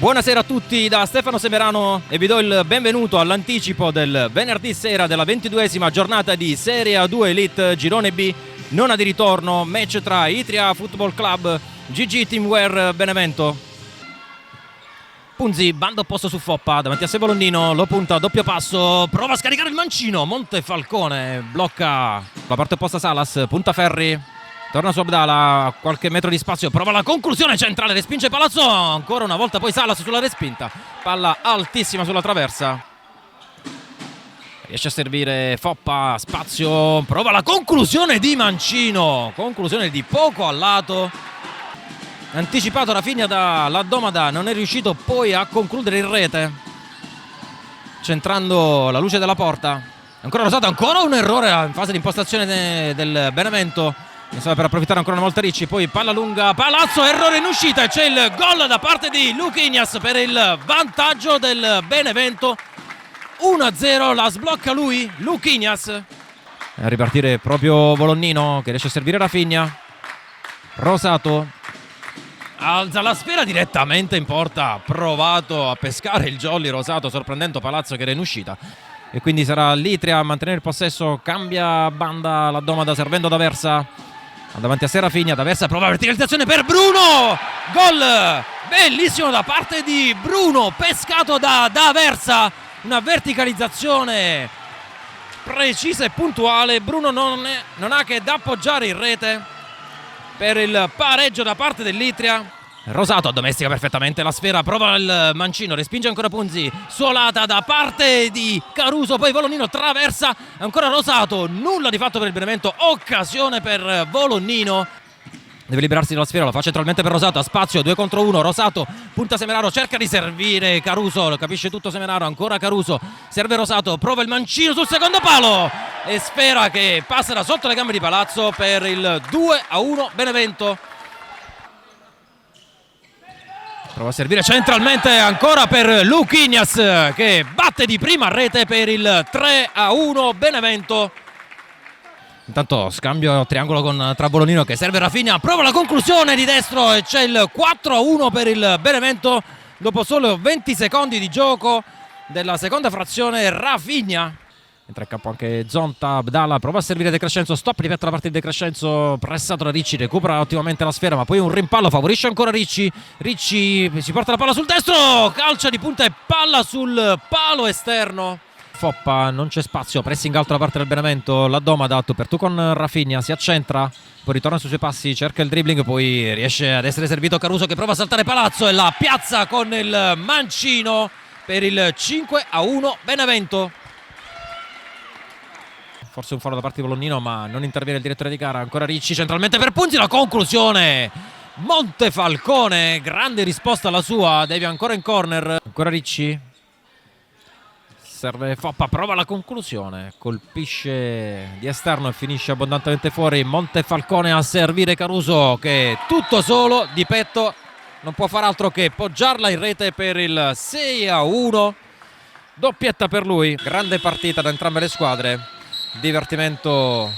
Buonasera a tutti da Stefano Semerano e vi do il benvenuto all'anticipo del venerdì sera della 22esima giornata di Serie A2 Elite Girone B, nona di ritorno, match tra Itria Football Club, GG Teamwear Benevento. Punzi, bando opposto su Foppa, davanti a sé Volonnino, lo punta, doppio passo, prova a scaricare il mancino, Montefalcone blocca la parte opposta Salas, punta Ferri. Torna su Abdala, qualche metro di spazio, prova la conclusione centrale, respinge Palazzo, ancora una volta poi Salas sulla respinta, palla altissima sulla traversa. Riesce a servire Foppa, spazio, prova la conclusione di Mancino, conclusione di poco a lato. Anticipato Rafinha dalla Domada, non è riuscito poi a concludere in rete, centrando la luce della porta. Ancora Rosato, ancora un errore in fase di impostazione del Benevento. Stava per approfittare ancora una volta Ricci, poi palla lunga, Palazzo, errore in uscita e c'è il gol da parte di Luquinhas per il vantaggio del Benevento. 1-0, la sblocca lui, Luquinhas. A ripartire proprio Volonnino che riesce a servire Rafinha. Rosato alza la sfera direttamente in porta, ha provato a pescare il jolly Rosato sorprendendo Palazzo che era in uscita. E quindi sarà l'Itria a mantenere il possesso, cambia banda la Domada servendo D'Aversa. Davanti a sé Rafinha, D'Aversa prova la verticalizzazione per Bruno, gol bellissimo da parte di Bruno, pescato da D'Aversa, una verticalizzazione precisa e puntuale. Bruno non ha che da appoggiare in rete per il pareggio da parte dell'Itria. Rosato addomestica perfettamente la sfera, prova il mancino, respinge ancora Punzi, suolata da parte di Caruso, poi Volonnino traversa, ancora Rosato, nulla di fatto per il Benevento, occasione per Volonnino. Deve liberarsi della sfera, lo fa centralmente per Rosato, a spazio, 2 contro 1, Rosato punta Semeraro, cerca di servire Caruso, lo capisce tutto Semeraro, ancora Caruso, serve Rosato, prova il mancino sul secondo palo e sfera che passa da sotto le gambe di Palazzo per il 2-1 Benevento. Prova a servire centralmente ancora per Luquinhas che batte di prima rete per il 3-1 Benevento. Intanto scambio triangolo tra Volonnino che serve Rafinha, prova la conclusione di destro e c'è il 4-1 per il Benevento dopo solo 20 secondi di gioco della seconda frazione. Rafinha. Entra in campo anche Zonta, Abdala prova a servire De Crescenzo, stop di petto da parte di De Crescenzo, pressato da Ricci, recupera ottimamente la sfera ma poi un rimpallo favorisce ancora Ricci. Ricci si porta la palla sul destro, calcia di punta e palla sul palo esterno. Foppa, non c'è spazio, pressing alto da parte del Benevento, la Domada per tu con Rafinha, si accentra, poi ritorna sui suoi passi, cerca il dribbling, poi riesce ad essere servito Caruso che prova a saltare Palazzo e la piazza con il mancino per il 5-1 Benevento. Forse un fallo da parte di Volonnino ma non interviene il direttore di gara. Ancora Ricci centralmente per Punzi, la conclusione Montefalcone, grande risposta alla sua, Devi ancora in corner. Ancora Ricci, serve Foppa, prova la conclusione, colpisce di esterno e finisce abbondantemente fuori. Montefalcone a servire Caruso che tutto solo di petto non può far altro che poggiarla in rete per il 6-1. Doppietta per lui, grande partita da entrambe le squadre, divertimento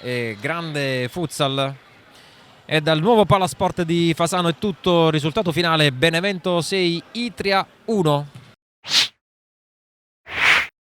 e grande futsal. E dal nuovo Palasport di Fasano è tutto, risultato finale Benevento 6 Itria 1.